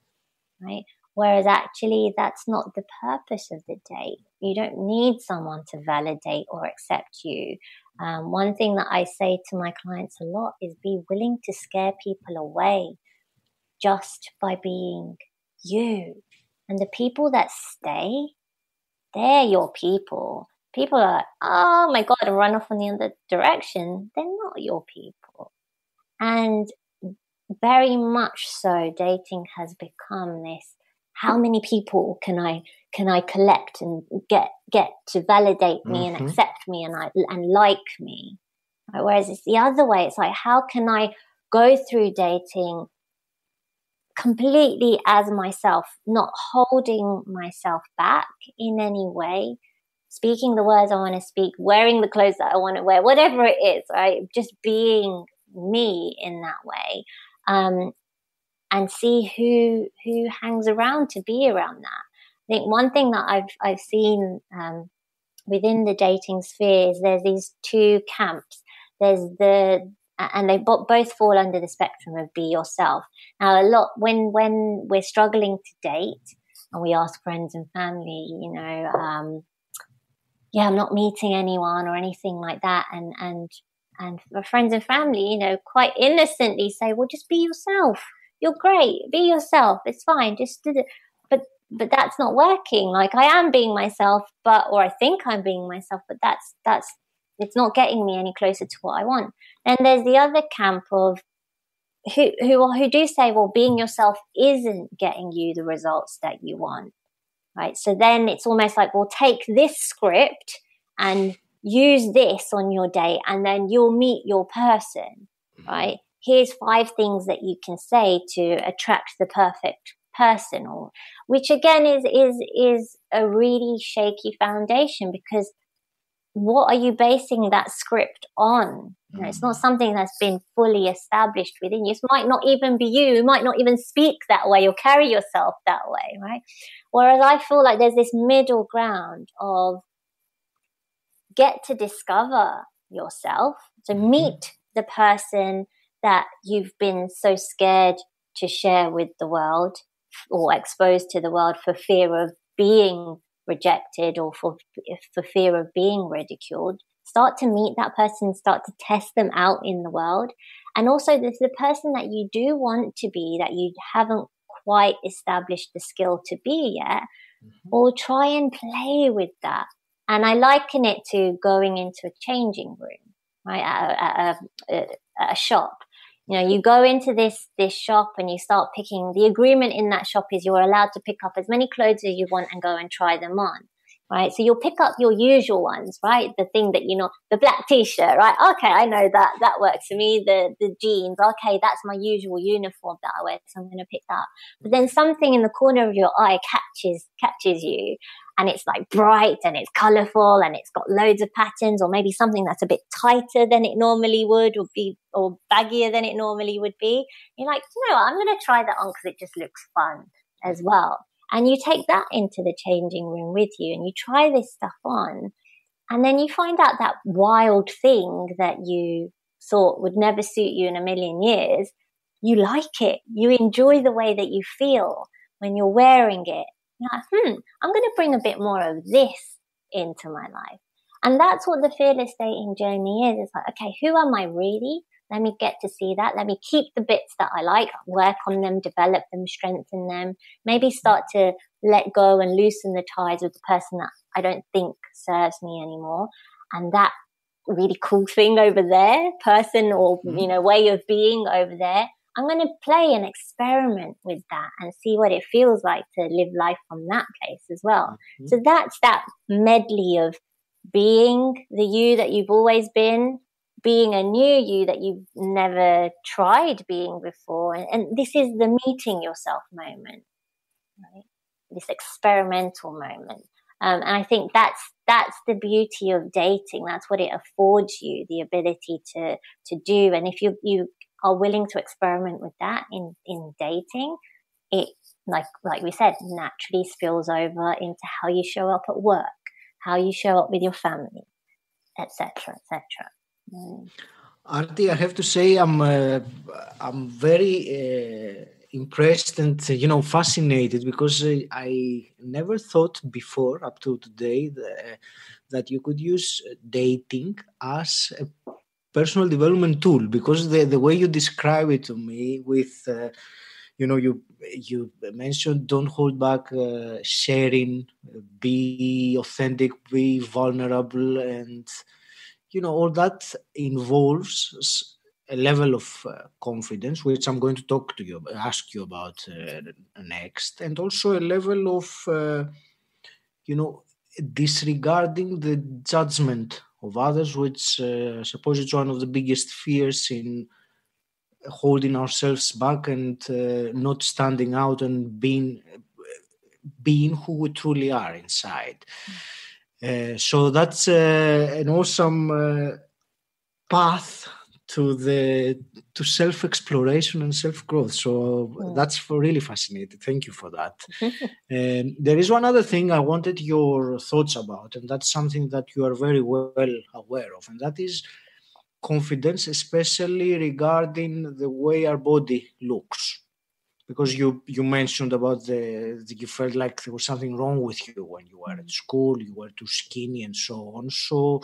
right? Whereas actually that's not the purpose of the date. You don't need someone to validate or accept you. One thing that I say to my clients a lot is be willing to scare people away just by being you. And the people that stay, they're your people. People are like, oh my God, and run off in the other direction. They're not your people. And very much so, dating has become this, how many people can I collect and get to validate me and accept me and like me? Right? Whereas it's the other way. It's like, how can I go through dating completely as myself, not holding myself back in any way, speaking the words I want to speak, wearing the clothes that I want to wear, whatever it is, right? Just being me in that way, and see who hangs around to be around that. I think one thing that I've seen within the dating sphere is there's these two camps. And they both fall under the spectrum of be yourself. Now, a lot when we're struggling to date and we ask friends and family, I'm not meeting anyone or anything like that, and my friends and family, quite innocently say, well, just be yourself. You're great. Be yourself. It's fine. Just do it. But that's not working. Like, I am being myself, or I think I'm being myself, but that's it's not getting me any closer to what I want. And there's the other camp of who do say, well, being yourself isn't getting you the results that you want. Right. So then it's almost like, well, take this script and use this on your date, and then you'll meet your person. Right. Here's 5 things that you can say to attract the perfect person, which again is a really shaky foundation, because what are you basing that script on? It's not something that's been fully established within you. It might not even be you. You might not even speak that way or carry yourself that way, right? Whereas I feel like there's this middle ground of get to discover yourself, to meet the person that you've been so scared to share with the world or exposed to the world for fear of being rejected or for fear of being ridiculed. Start to meet that person, start to test them out in the world. And also there's the person that you do want to be, that you haven't quite established the skill to be yet, or try and play with that. And I liken it to going into a changing room, right, at a shop. You go into this shop and you start picking. The agreement in that shop is you're allowed to pick up as many clothes as you want and go and try them on, right? So you'll pick up your usual ones, right? The thing that the black t-shirt, right? Okay, I know that works for me. The jeans, okay, that's my usual uniform that I wear, so I'm going to pick that. But then something in the corner of your eye catches you. And it's like bright and it's colorful and it's got loads of patterns, or maybe something that's a bit tighter than it normally would, or baggier than it normally would be. You're like, I'm going to try that on because it just looks fun as well. And you take that into the changing room with you and you try this stuff on. And then you find out that wild thing that you thought would never suit you in a million years. You like it. You enjoy the way that you feel when you're wearing it. You're like, I'm going to bring a bit more of this into my life. And that's what the fearless dating journey is. It's like, okay, who am I really? Let me get to see that. Let me keep the bits that I like, work on them, develop them, strengthen them, maybe start to let go and loosen the ties with the person that I don't think serves me anymore. And that really cool thing over there, person or, way of being over there, I'm going to play and experiment with that and see what it feels like to live life from that place as well. Mm-hmm. So that's that medley of being the you that you've always been, being a new you that you've never tried being before. And this is the meeting yourself moment, right? This experimental moment. And I think that's the beauty of dating. That's what it affords you, the ability to do. And if you are willing to experiment with that in dating, it, like we said, naturally spills over into how you show up at work, how you show up with your family, etc., etc. Arti, I have to say I'm very impressed and fascinated, because I never thought before up to today that you could use dating as a personal development tool, because the way you describe it to me with you mentioned don't hold back, sharing, be authentic, be vulnerable, and all that involves a level of confidence, which I'm going to ask you about next, and also a level of disregarding the judgment of others, which I suppose it's one of the biggest fears in holding ourselves back and not standing out and being who we truly are inside. So that's an awesome path to self-exploration and self-growth. So that's really fascinating. Thank you for that. There is one other thing I wanted your thoughts about, and that's something that you are very well aware of, and that is confidence, especially regarding the way our body looks. Because you mentioned about you felt like there was something wrong with you when you were at school, you were too skinny and so on. So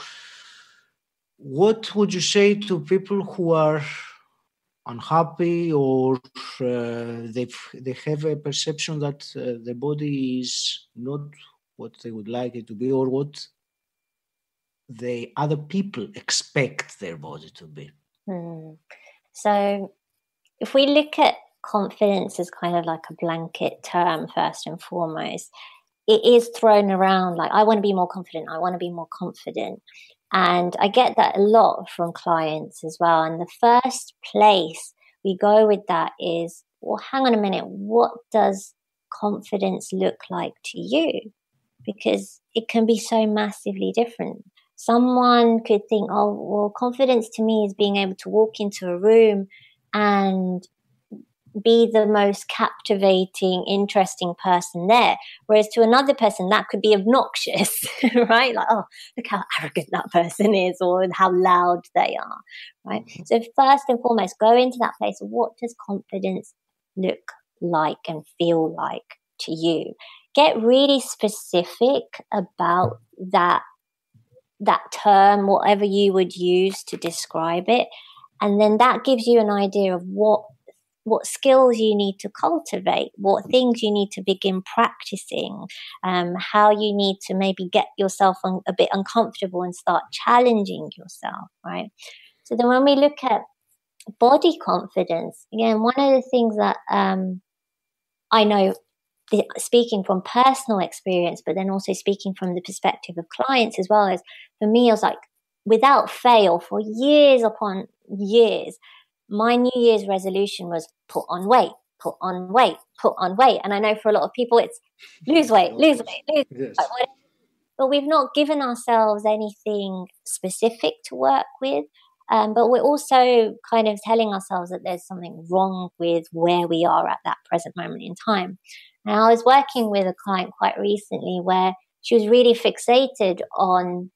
what would you say to people who are unhappy, or they have a perception that their body is not what they would like it to be, or what the other people expect their body to be? So if we look at confidence as kind of like a blanket term, first and foremost, it is thrown around like, I want to be more confident, I want to be more confident. And I get that a lot from clients as well. And the first place we go with that is, well, hang on a minute, what does confidence look like to you? Because it can be so massively different. Someone could think, oh, well, confidence to me is being able to walk into a room and be the most captivating, interesting person there. Whereas to another person, that could be obnoxious, right? Like, oh, look how arrogant that person is, or how loud they are, right? So first and foremost, go into that place. What does confidence look like and feel like to you? Get really specific about that term, whatever you would use to describe it. And then that gives you an idea of what skills you need to cultivate, what things you need to begin practicing, how you need to maybe get yourself a bit uncomfortable and start challenging yourself, right? So then when we look at body confidence, again, one of the things that I know, speaking from personal experience, but then also speaking from the perspective of clients as well, is for me, I was like, without fail, for years upon years, my New Year's resolution was put on weight, put on weight, put on weight. And I know for a lot of people it's lose weight, lose weight, lose weight. Yes. But we've not given ourselves anything specific to work with. But we're also kind of telling ourselves that there's something wrong with where we are at that present moment in time. And I was working with a client quite recently where she was really fixated on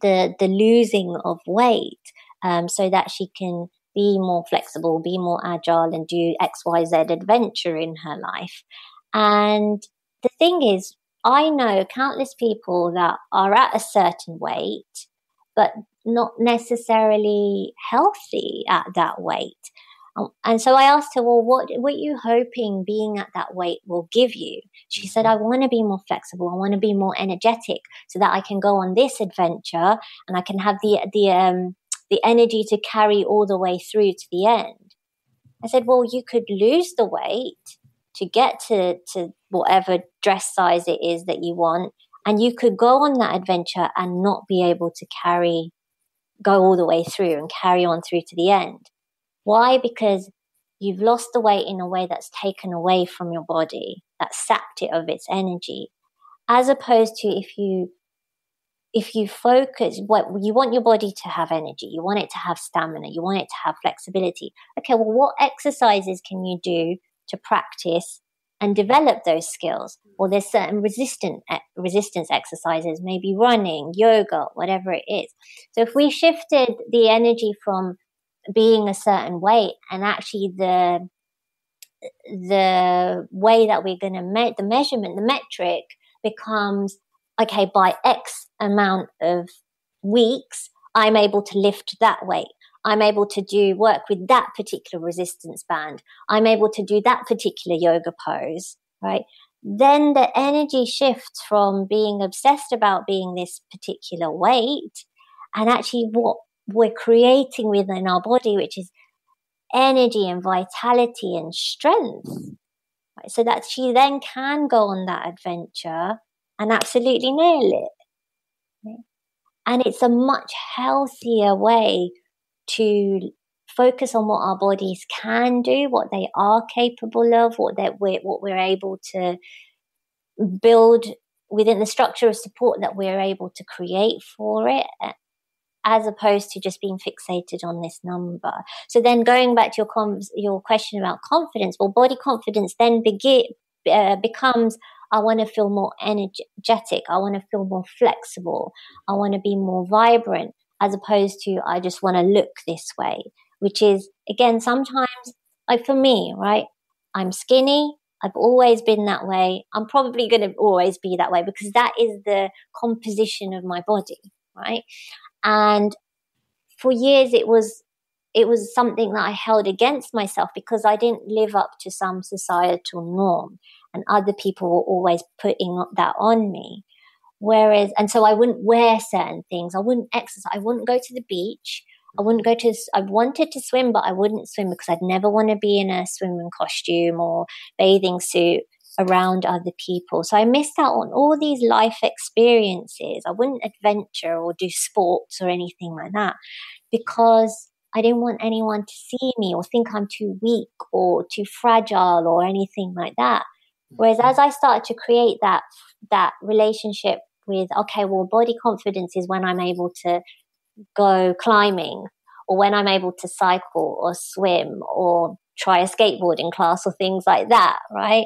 the losing of weight, so that she can be more flexible, be more agile, and do XYZ adventure in her life. And the thing is, I know countless people that are at a certain weight, but not necessarily healthy at that weight. And so I asked her, well, what are you hoping being at that weight will give you? She said, I want to be more flexible. I want to be more energetic so that I can go on this adventure and I can have the energy to carry all the way through to the end. I said, well, you could lose the weight to get to whatever dress size it is that you want. And you could go on that adventure and not be able to go all the way through and carry on through to the end. Why? Because you've lost the weight in a way that's taken away from your body, that sapped it of its energy, as opposed to if you focus, what you want your body to have energy, you want it to have stamina, you want it to have flexibility. Okay, well, what exercises can you do to practice and develop those skills? Well, there's certain resistance exercises, maybe running, yoga, whatever it is. So if we shifted the energy from being a certain weight, and actually the way that we're going to make the measurement, the metric becomes, okay, by X amount of weeks, I'm able to lift that weight. I'm able to do work with that particular resistance band. I'm able to do that particular yoga pose, right? Then the energy shifts from being obsessed about being this particular weight and actually what we're creating within our body, which is energy and vitality and strength, right? So that she then can go on that adventure and absolutely nail it. Right? And it's a much healthier way to focus on what our bodies can do, what they are capable of, what we're able to build within the structure of support that we're able to create for it, as opposed to just being fixated on this number. So then going back to your question about confidence, well, body confidence then becomes, I want to feel more energetic. I want to feel more flexible. I want to be more vibrant, as opposed to I just want to look this way, which is, again, sometimes, like for me, right? I'm skinny. I've always been that way. I'm probably going to always be that way because that is the composition of my body, right? And for years it was something that I held against myself because I didn't live up to some societal norm, and other people were always putting that on me. And so I wouldn't wear certain things. I wouldn't exercise. I wouldn't go to the beach. I wanted to swim, but I wouldn't swim because I'd never want to be in a swimming costume or bathing suit around other people. So I missed out on all these life experiences. I wouldn't adventure or do sports or anything like that because I didn't want anyone to see me or think I'm too weak or too fragile or anything like that. Whereas as I started to create that relationship with, okay, well, body confidence is when I'm able to go climbing or when I'm able to cycle or swim or try a skateboarding class or things like that, right?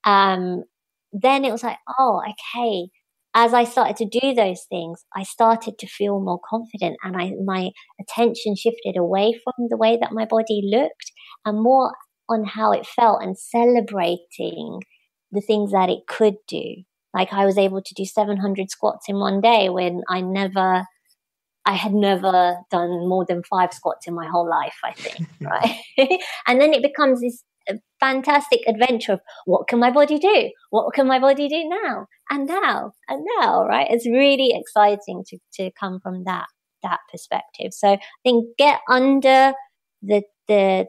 Then it was like, oh, okay. As I started to do those things, I started to feel more confident, and my attention shifted away from the way that my body looked and more on how it felt and celebrating the things that it could do. Like I was able to do 700 squats in one day when I had never done more than 5 squats in my whole life, I think, right? And then it becomes this fantastic adventure of what can my body do? What can my body do now? And now, right? It's really exciting to come from that perspective. So I think get under the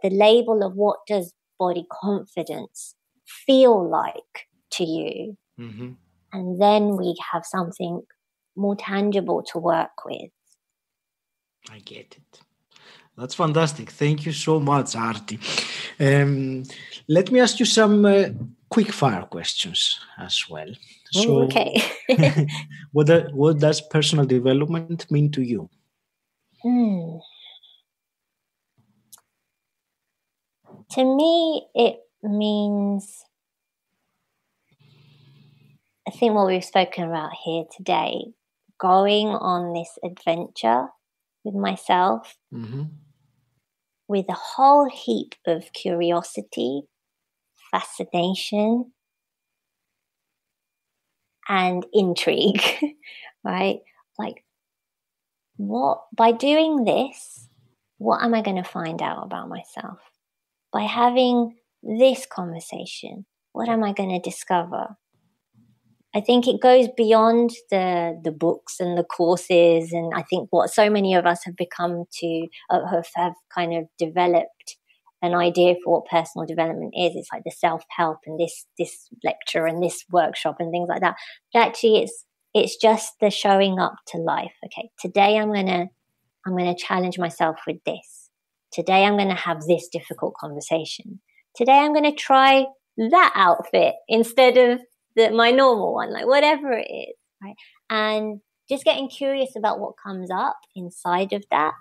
label of what does body confidence feel like to you. Mm-hmm. And then we have something more tangible to work with. I get it. That's fantastic. Thank you so much, Arti. Let me ask you some quick fire questions as well. So, okay. what does personal development mean to you? To me, it means, I think what we've spoken about here today, going on this adventure with myself, with a whole heap of curiosity, fascination, and intrigue, right? Like, by doing this, what am I going to find out about myself? By having this conversation, what am I going to discover? I think it goes beyond the books and the courses, and I think what so many of us have become to have kind of developed an idea for what personal development is. It's like the self-help and this lecture and this workshop and things like that. But actually, it's just the showing up to life. Okay, today I'm gonna challenge myself with this. Today I'm gonna have this difficult conversation. Today I'm gonna try that outfit instead of my normal one, like whatever it is, right? And just getting curious about what comes up inside of that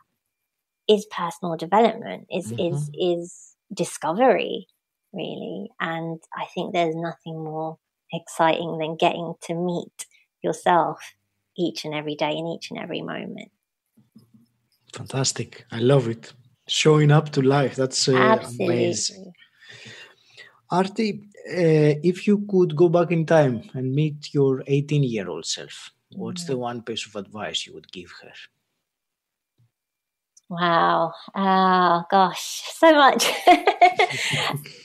is personal development, is discovery, really. And I think there's nothing more exciting than getting to meet yourself each and every day in each and every moment. Fantastic. I love it. Showing up to life. That's amazing. Arti, if you could go back in time and meet your 18-year-old self, what's the one piece of advice you would give her? Wow. Oh, gosh, so much.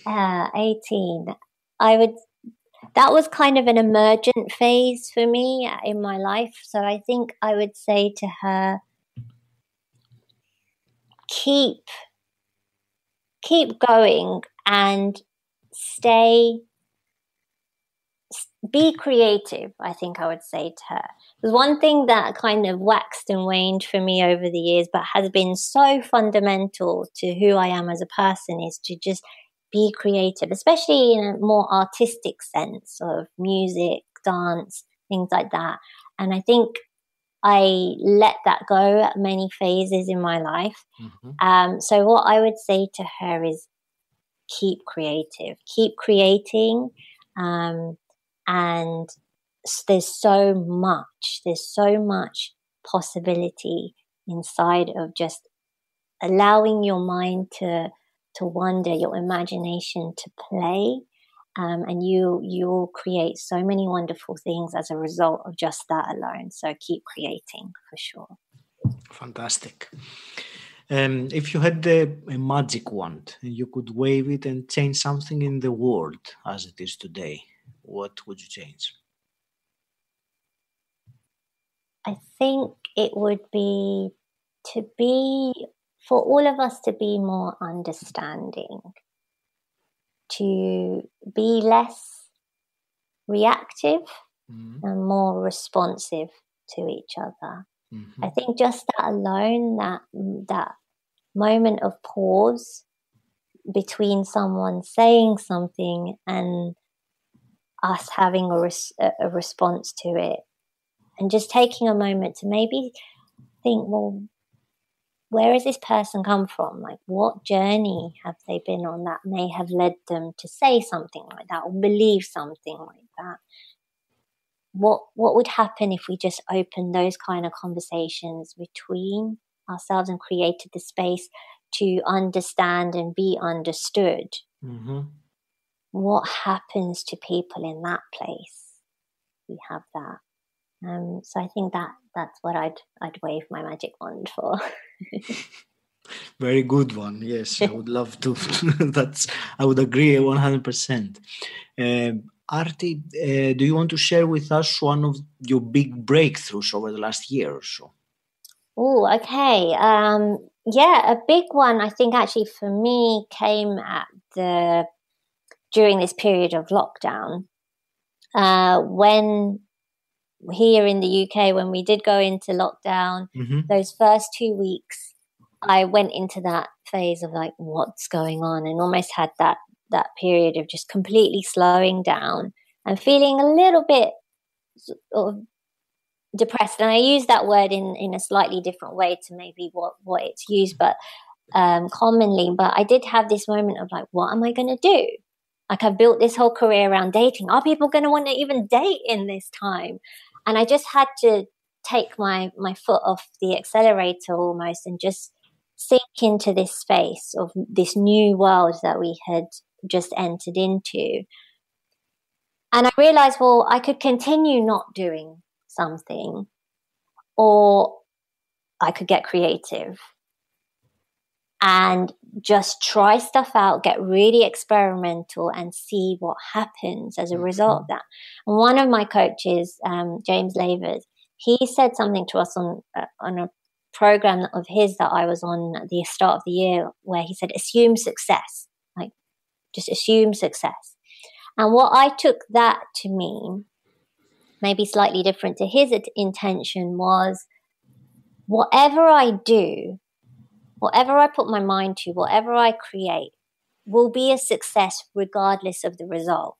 18. That was kind of an emergent phase for me in my life. So I think I would say to her, keep going and be creative, I think I would say to her. There's one thing that kind of waxed and waned for me over the years, but has been so fundamental to who I am as a person, is to just be creative, especially in a more artistic sense of music, dance, things like that. And I think I let that go at many phases in my life. So what I would say to her is keep creative, keep creating. And there's so much possibility inside of just allowing your mind to wander, your imagination to play. And you'll create so many wonderful things as a result of just that alone. So keep creating, for sure. Fantastic. If you had a magic wand and you could wave it and change something in the world as it is today, what would you change? I think it would be for all of us to be more understanding, to be less reactive and more responsive to each other. I think just that alone, that moment of pause between someone saying something and us having a response to it, and just taking a moment to maybe think, well, where has this person come from? Like, what journey have they been on that may have led them to say something like that or believe something like that? What would happen if we just opened those kind of conversations between ourselves and created the space to understand and be understood? What happens to people in that place? We have that. So I think that's what I'd wave my magic wand for. Very good one. Yes, I would love to. I would agree 100%. Arti, do you want to share with us one of your big breakthroughs over the last year or so? Oh, okay. Yeah, a big one, I think, actually for me came during this period of lockdown, when here in the UK, when we did go into lockdown, those first 2 weeks, I went into that phase of like, what's going on, and almost had that period of just completely slowing down and feeling a little bit sort of depressed. And I use that word in a slightly different way to maybe what it's used, but commonly. But I did have this moment of like, what am I going to do? Like, I've built this whole career around dating. Are people going to want to even date in this time? And I just had to take my foot off the accelerator almost and just sink into this space of this new world that we had just entered into. And I realized, well, I could continue not doing something, or I could get creative and just try stuff out, get really experimental, and see what happens as a result of that. And one of my coaches, James Lavers, he said something to us on a program of his that I was on at the start of the year, where he said, assume success, like just assume success. And what I took that to mean, maybe slightly different to his intention, was whatever I do, whatever I put my mind to, whatever I create, will be a success regardless of the result.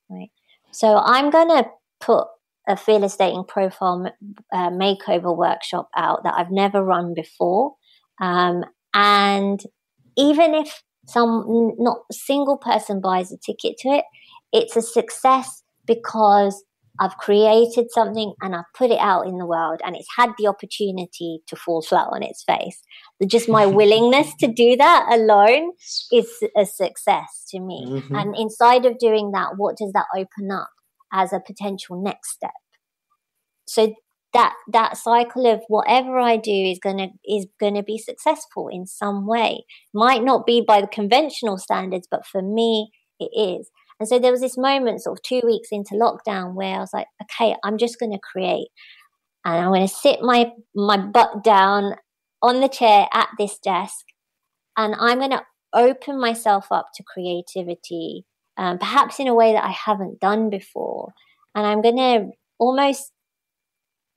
Right. So I'm going to put a fearless dating profile makeover workshop out that I've never run before. And even if not a single person buys a ticket to it, it's a success because I've created something and I've put it out in the world, and it's had the opportunity to fall flat on its face. Just my willingness to do that alone is a success to me. Mm-hmm. And inside of doing that, what does that open up as a potential next step? So that cycle of whatever I do is gonna be successful in some way. Might not be by the conventional standards, but for me, it is. And so there was this moment sort of 2 weeks into lockdown where I was like, okay, I'm just going to create. And I'm going to sit my butt down on the chair at this desk. And I'm going to open myself up to creativity, perhaps in a way that I haven't done before. And I'm going to almost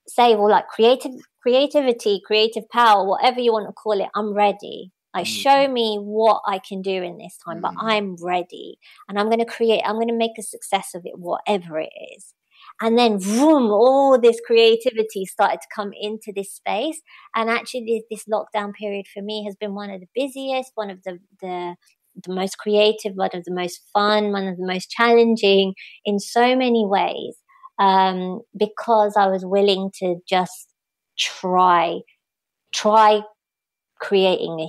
say, well, like creativity, creative power, whatever you want to call it, I'm ready. Like, show me what I can do in this time, but I'm ready. And I'm going to make a success of it, whatever it is. And then, boom, all this creativity started to come into this space. And actually, this lockdown period for me has been one of the busiest, one of the most creative, one of the most fun, one of the most challenging in so many ways, because I was willing to just try creating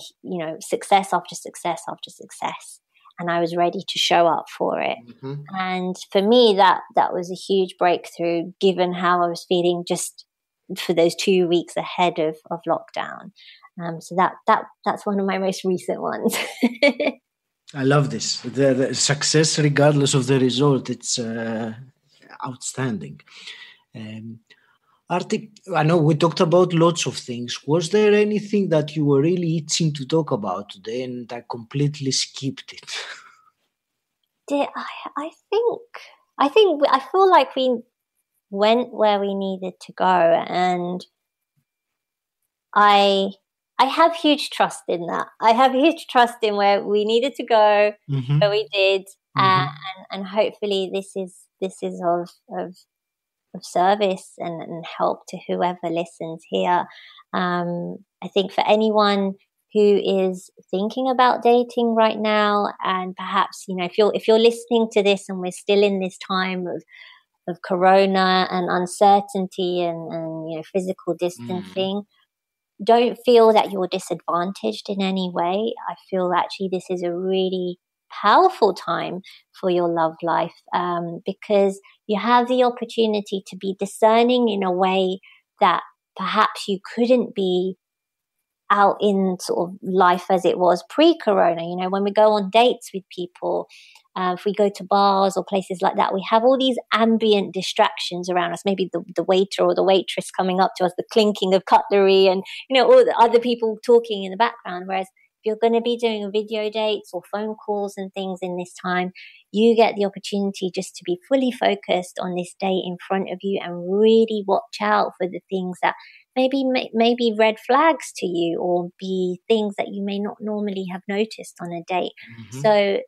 success after success after success, and I was ready to show up for it. Mm-hmm. And for me, that was a huge breakthrough, given how I was feeling just for those 2 weeks ahead of lockdown. So that's one of my most recent ones. I love this. The success regardless of the result. It's outstanding. Arti, I know we talked about lots of things. Was there anything that you were really itching to talk about today and I completely skipped it? I feel like we went where we needed to go, and I have huge trust in that. I have huge trust in where we needed to go, where we did, and hopefully this is of service and help to whoever listens here. I think for anyone who is thinking about dating right now, and perhaps if you're listening to this and we're still in this time of corona and uncertainty and physical distancing, don't feel that you're disadvantaged in any way. I feel actually this is a really powerful time for your love life, because you have the opportunity to be discerning in a way that perhaps you couldn't be out in sort of life as it was pre-corona. When we go on dates with people, if we go to bars or places like that, we have all these ambient distractions around us, maybe the waiter or the waitress coming up to us, the clinking of cutlery, and all the other people talking in the background. Whereas if you're going to be doing video dates or phone calls and things in this time, you get the opportunity just to be fully focused on this date in front of you and really watch out for the things that maybe red flags to you, or be things that you may not normally have noticed on a date. So,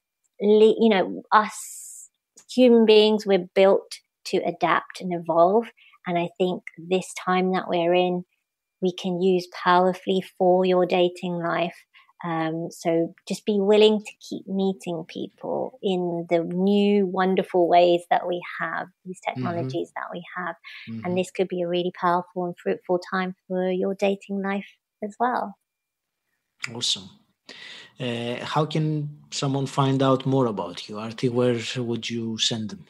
us human beings, we're built to adapt and evolve. And I think this time that we're in, we can use powerfully for your dating life. So just be willing to keep meeting people in the new wonderful ways that we have, these technologies that we have. And this could be a really powerful and fruitful time for your dating life as well. Awesome. How can someone find out more about you, Arti? Where would you send them?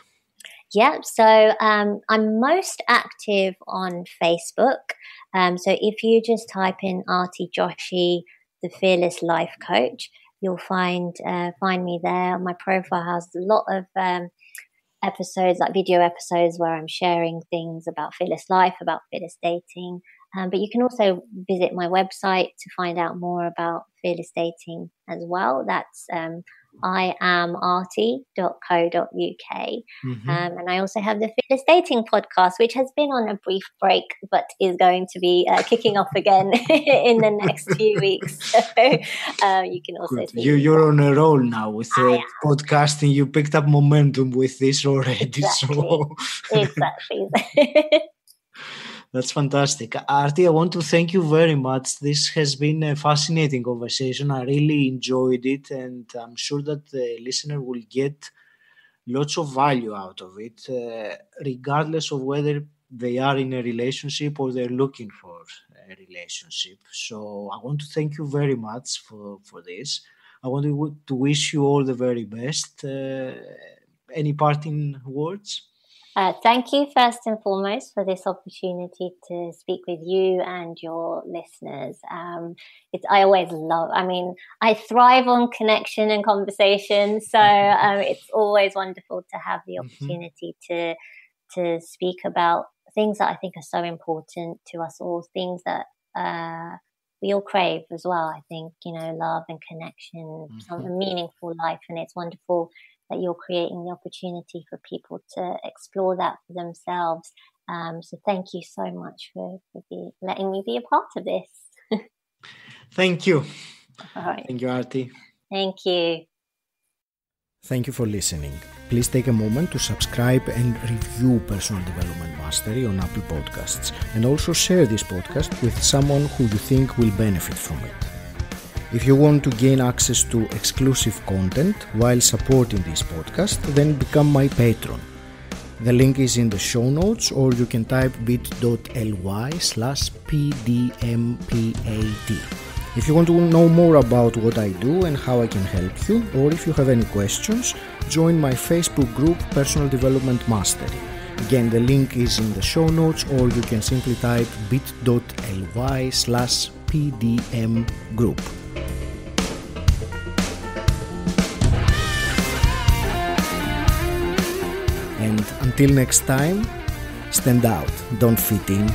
Yeah, so I'm most active on Facebook. So if you just type in Arti Joshi, the Fearless Life Coach, you'll find me there. My profile has a lot of episodes, like video episodes, where I'm sharing things about fearless life, about fearless dating. But you can also visit my website to find out more about fearless dating as well. That's iamarty.co.uk. And I also have the Fearless Dating podcast, which has been on a brief break, but is going to be kicking off again in the next few weeks. So you can also Good. see. You're on a roll now with podcasting. You picked up momentum with this already. Exactly. That's fantastic. Arti, I want to thank you very much. This has been a fascinating conversation. I really enjoyed it, and I'm sure that the listener will get lots of value out of it, regardless of whether they are in a relationship or they're looking for a relationship. So I want to thank you very much for this. I want to wish you all the very best. Any parting words? Thank you first and foremost for this opportunity to speak with you and your listeners. I always love, I thrive on connection and conversation. So it's always wonderful to have the opportunity to speak about things that I think are so important to us all, things that we all crave as well. I think, love and connection, a meaningful life. And it's wonderful that you're creating the opportunity for people to explore that for themselves. So thank you so much for letting me be a part of this. Thank you. All right. Thank you, Arti. Thank you. Thank you for listening. Please take a moment to subscribe and review Personal Development Mastery on Apple Podcasts, and also share this podcast with someone who you think will benefit from it. If you want to gain access to exclusive content while supporting this podcast, then become my patron. The link is in the show notes, or you can type bit.ly/pdmpad. If you want to know more about what I do and how I can help you, or if you have any questions, join my Facebook group Personal Development Mastery. Again, the link is in the show notes, or you can simply type bit.ly/pdmgroup. And until next time, stand out, don't fit in.